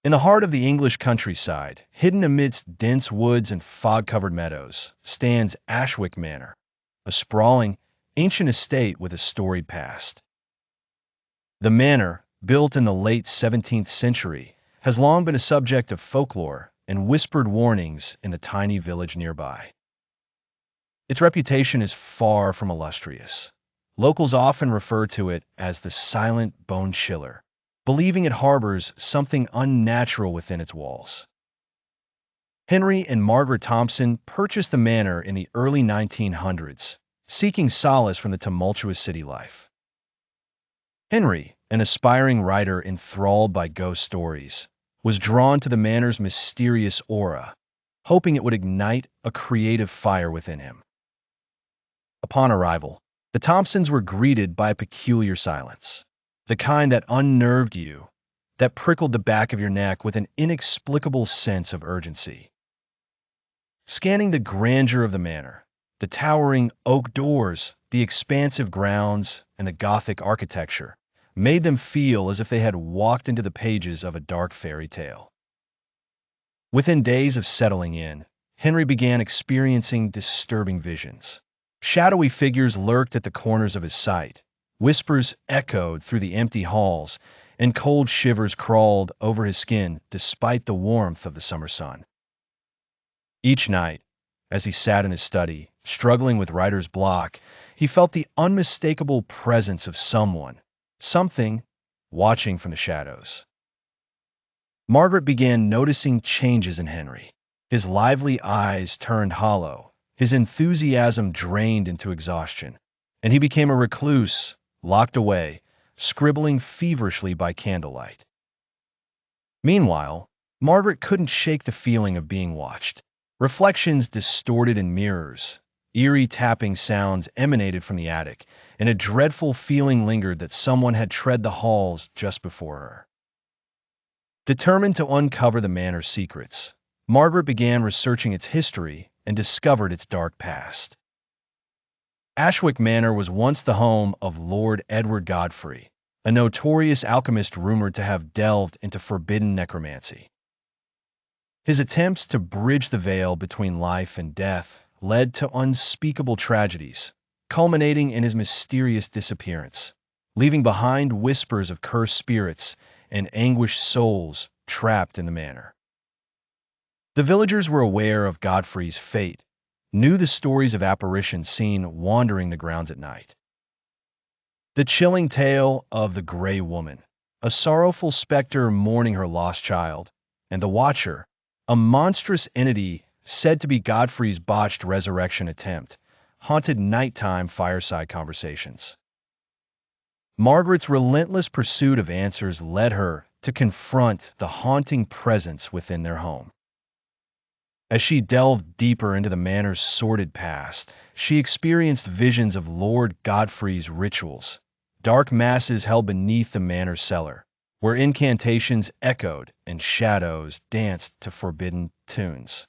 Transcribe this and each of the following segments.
In the heart of the English countryside, hidden amidst dense woods and fog-covered meadows, stands Ashwick Manor, a sprawling, ancient estate with a storied past. The manor, built in the late 17th century, has long been a subject of folklore and whispered warnings in the tiny village nearby. Its reputation is far from illustrious. Locals often refer to it as the silent bone chiller, believing it harbors something unnatural within its walls. Henry and Margaret Thompson purchased the manor in the early 1900s, seeking solace from the tumultuous city life. Henry, an aspiring writer enthralled by ghost stories, was drawn to the manor's mysterious aura, hoping it would ignite a creative fire within him. Upon arrival, the Thompsons were greeted by a peculiar silence, the kind that unnerved you, that prickled the back of your neck with an inexplicable sense of urgency. Scanning the grandeur of the manor, the towering oak doors, the expansive grounds, and the Gothic architecture made them feel as if they had walked into the pages of a dark fairy tale. Within days of settling in, Henry began experiencing disturbing visions. Shadowy figures lurked at the corners of his sight, whispers echoed through the empty halls, and cold shivers crawled over his skin despite the warmth of the summer sun. Each night, as he sat in his study, struggling with writer's block, he felt the unmistakable presence of someone, something, watching from the shadows. Margaret began noticing changes in Henry. His lively eyes turned hollow, his enthusiasm drained into exhaustion, and he became a recluse, locked away, scribbling feverishly by candlelight. Meanwhile, Margaret couldn't shake the feeling of being watched. Reflections distorted in mirrors, eerie tapping sounds emanated from the attic, and a dreadful feeling lingered that someone had tread the halls just before her. Determined to uncover the manor's secrets, Margaret began researching its history and discovered its dark past. Ashwick Manor was once the home of Lord Edward Godfrey, a notorious alchemist rumored to have delved into forbidden necromancy. His attempts to bridge the veil between life and death led to unspeakable tragedies, culminating in his mysterious disappearance, leaving behind whispers of cursed spirits and anguished souls trapped in the manor. The villagers were aware of Godfrey's fate, knew the stories of apparitions seen wandering the grounds at night. The chilling tale of the Grey Woman, a sorrowful specter mourning her lost child, and the Watcher, a monstrous entity said to be Godfrey's botched resurrection attempt, haunted nighttime fireside conversations. Margaret's relentless pursuit of answers led her to confront the haunting presence within their home. As she delved deeper into the manor's sordid past, she experienced visions of Lord Godfrey's rituals, dark masses held beneath the manor's cellar, where incantations echoed and shadows danced to forbidden tunes.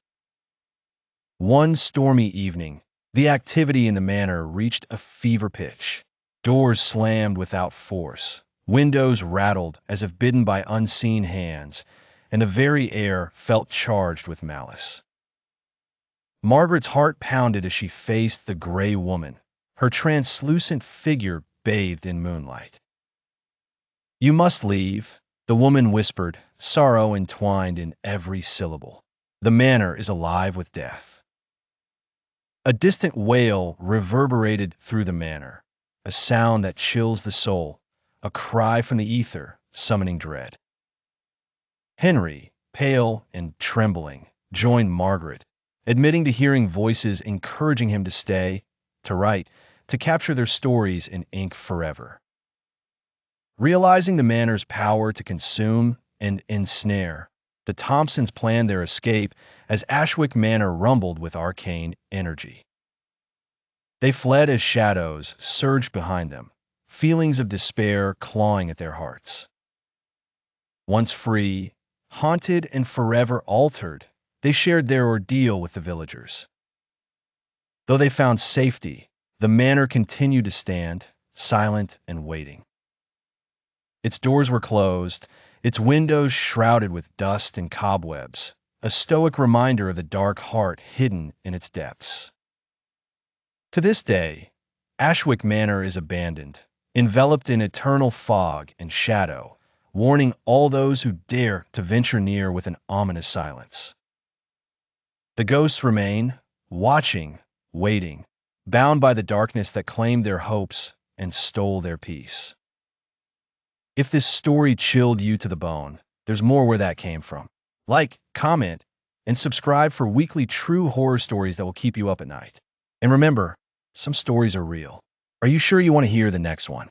One stormy evening, the activity in the manor reached a fever pitch. Doors slammed without force, windows rattled as if bidden by unseen hands, and the very air felt charged with malice. Margaret's heart pounded as she faced the Grey Woman, her translucent figure bathed in moonlight. "You must leave," the woman whispered, sorrow entwined in every syllable. "The manor is alive with death." A distant wail reverberated through the manor, a sound that chills the soul, a cry from the ether, summoning dread. Henry, pale and trembling, joined Margaret, admitting to hearing voices encouraging him to stay, to write, to capture their stories in ink forever. Realizing the manor's power to consume and ensnare, the Thompsons planned their escape as Ashwick Manor rumbled with arcane energy. They fled as shadows surged behind them, feelings of despair clawing at their hearts. Once free, haunted and forever altered, they shared their ordeal with the villagers. Though they found safety, the manor continued to stand, silent and waiting. Its doors were closed, its windows shrouded with dust and cobwebs, a stoic reminder of the dark heart hidden in its depths. To this day, Ashwick Manor is abandoned, enveloped in eternal fog and shadow, warning all those who dare to venture near with an ominous silence. The ghosts remain, watching, waiting, bound by the darkness that claimed their hopes and stole their peace. If this story chilled you to the bone, there's more where that came from. Like, comment, and subscribe for weekly true horror stories that will keep you up at night. And remember, some stories are real. Are you sure you want to hear the next one?